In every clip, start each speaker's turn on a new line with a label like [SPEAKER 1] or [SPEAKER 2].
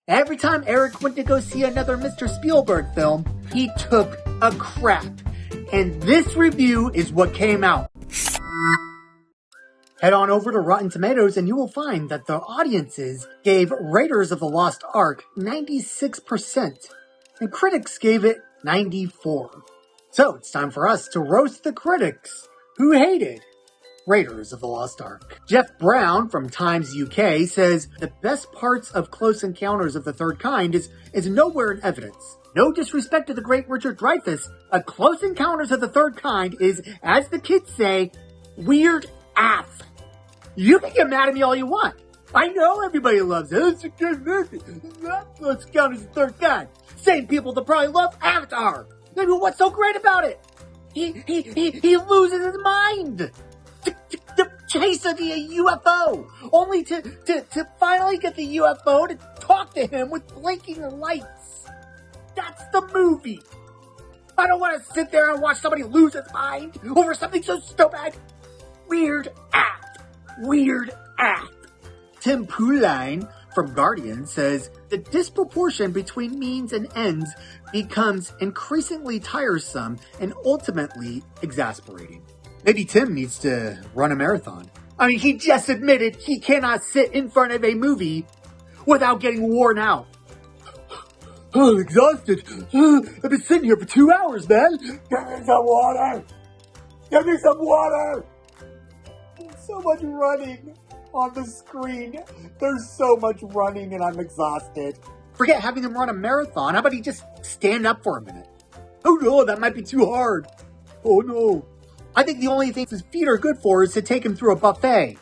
[SPEAKER 1] Every time Eric went to go see another Mr. Spielberg film, he took a crap. And this review is what came out. Head on over to Rotten Tomatoes and you will find that the audiences gave Raiders of the Lost Ark 96%, and critics gave it 94%. So it's time for us to roast the critics who hated Raiders of the Lost Ark. Jeff Brown from Times UK says the best parts of Close Encounters of the Third Kind is nowhere in evidence. No disrespect to the great Richard Dreyfuss, but Close Encounters of the Third Kind is, as the kids say, weird AF. You can get mad at me all you want. I know everybody loves it. It's a good movie. Close Encounters of the Third Kind. Same people that probably love Avatar. Maybe what's so great about it? He loses his mind. To chase the UFO, only to finally get the UFO to talk to him with blinking lights. That's the movie. I don't want to sit there and watch somebody lose his mind over something so stupid. Weird act. Weird act. Tim Pouline from Guardian says the disproportion between means and ends becomes increasingly tiresome and ultimately exasperating. Maybe Tim needs to run a marathon. I mean, he just admitted he cannot sit in front of a movie without getting worn out. Oh, I'm exhausted. I've been sitting here for 2 hours, man. Give me some water. Give me some water. There's so much running on the screen. There's so much running and I'm exhausted. Forget having him run a marathon. How about he just stand up for a minute? Oh no, that might be too hard. Oh no. I think the only thing his feet are good for is to take him through a buffet.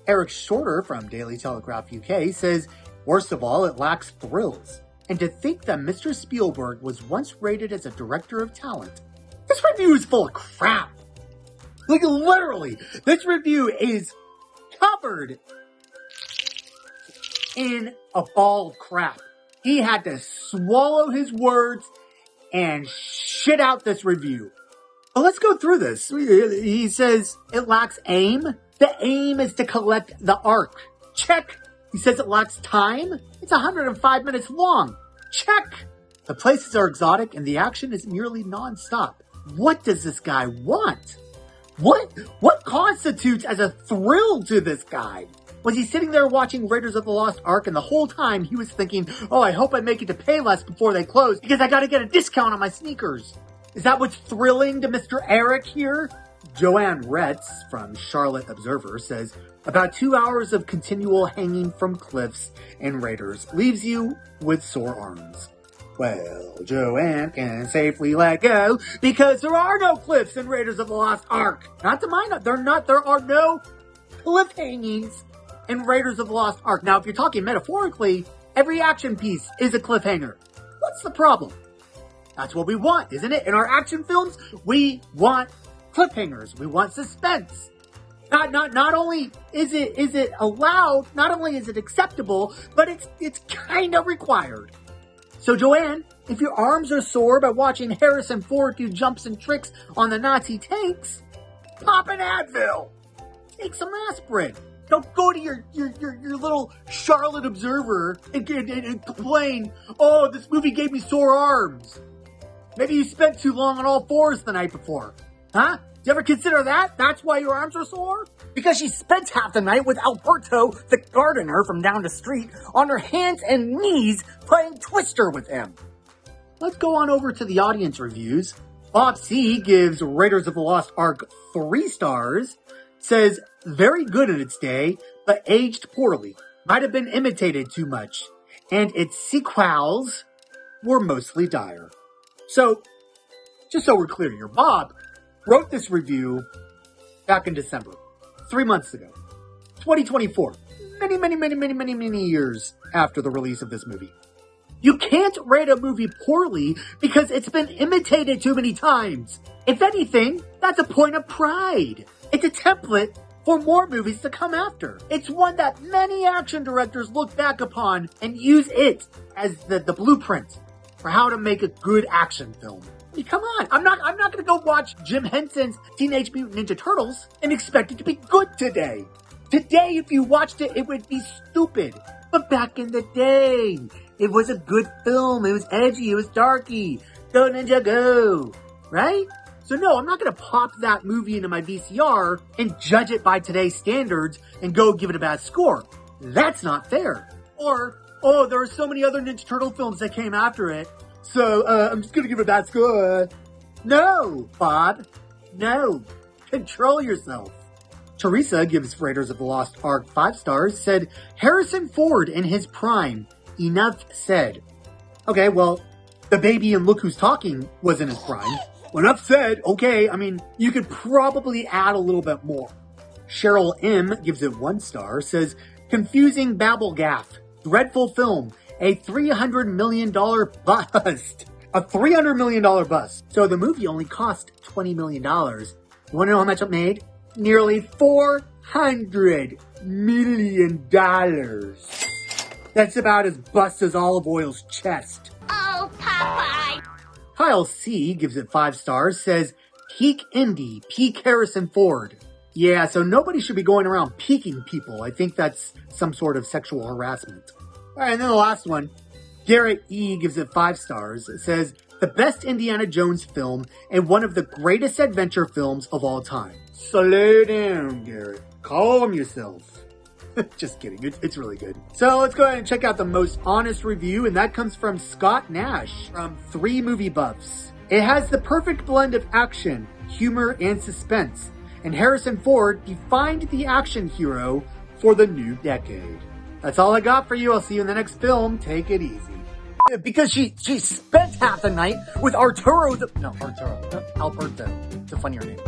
[SPEAKER 1] Eric Shorter from Daily Telegraph UK says, worst of all, it lacks thrills. And to think that Mr. Spielberg was once rated as a director of talent. This review is full of crap. Like literally, this review is covered in a ball of crap. He had to swallow his words and shit out this review. Well, let's go through this. He says it lacks aim. The aim is to collect the Ark. Check. He says it lacks time. It's 105 minutes long. Check. The places are exotic and the action is nearly non-stop. What does this guy want? What constitutes as a thrill to this guy? Was he sitting there watching Raiders of the Lost Ark and the whole time he was thinking, oh, I hope I make it to Payless before they close because I gotta get a discount on my sneakers. Is that what's thrilling to Mr. Eric here? Joanne Retz from Charlotte Observer says, about 2 hours of continual hanging from cliffs in Raiders leaves you with sore arms. Well, Joanne can safely let go because there are no cliffs in Raiders of the Lost Ark. Not to mind, there are no cliff hangings in Raiders of the Lost Ark. Now, if you're talking metaphorically, every action piece is a cliffhanger. What's the problem? That's what we want, isn't it? In our action films, we want cliffhangers. We want suspense. Not only is it allowed, not only is it acceptable, but it's kind of required. So Joanne, if your arms are sore by watching Harrison Ford do jumps and tricks on the Nazi tanks, pop an Advil. Take some aspirin. Don't go to your little Charlotte Observer and complain, oh, this movie gave me sore arms. Maybe you spent too long on all fours the night before. Huh? Did you ever consider that? That's why your arms are sore? Because she spent half the night with Alberto, the gardener from down the street, on her hands and knees playing Twister with him. Let's go on over to the audience reviews. Bob C. gives Raiders of the Lost Ark 3 stars. Says, very good in its day, but aged poorly. Might have been imitated too much. And its sequels were mostly dire. So, just so we're clear here, Bob wrote this review back in December, 3 months ago, 2024, many years after the release of this movie. You can't rate a movie poorly because it's been imitated too many times. If anything, that's a point of pride. It's a template for more movies to come after. It's one that many action directors look back upon and use it as the blueprint for how to make a good action film. I mean, come on. I'm not going to go watch Jim Henson's Teenage Mutant Ninja Turtles and expect it to be good today. Today, if you watched it, it would be stupid. But back in the day, It was a good film. It was edgy. It was darky. Go Ninja Go. Right? So no, I'm not going to pop that movie into my VCR and judge it by today's standards and go give it a bad score. That's not fair. Or, oh, there are so many other Ninja Turtle films that came after it, so I'm just going to give it a bad score. No, Bob. No. Control yourself. Teresa gives Raiders of the Lost Ark 5 stars, said, Harrison Ford in his prime. Enough said. Okay, well, the baby in Look Who's Talking was in his prime. Well, enough said. Okay, I mean, you could probably add a little bit more. Cheryl M. gives it 1 star, says, confusing babble gaff. Dreadful film. A $300 million bust. A $300 million bust. So the movie only cost $20 million. You want to know how much it made? Nearly $400 million. That's about as bust as Olive Oil's chest.
[SPEAKER 2] Oh, Popeye!
[SPEAKER 1] Kyle C. gives it 5 stars, says, peak indie, peak Harrison Ford. Yeah, so nobody should be going around peeking people. I think that's some sort of sexual harassment. All right, and then the last one. Garrett E. gives it 5 stars. It says, the best Indiana Jones film and one of the greatest adventure films of all time. Slow down, Garrett. Calm yourself. Just kidding. It's really good. So let's go ahead and check out the most honest review, and that comes from Scott Nash from 3 Movie Buffs. It has the perfect blend of action, humor, and suspense, and Harrison Ford defined the action hero for the new decade. That's all I got for you. I'll see you in the next film. Take it easy. Because she spent half the night with Alberto. It's a funnier name.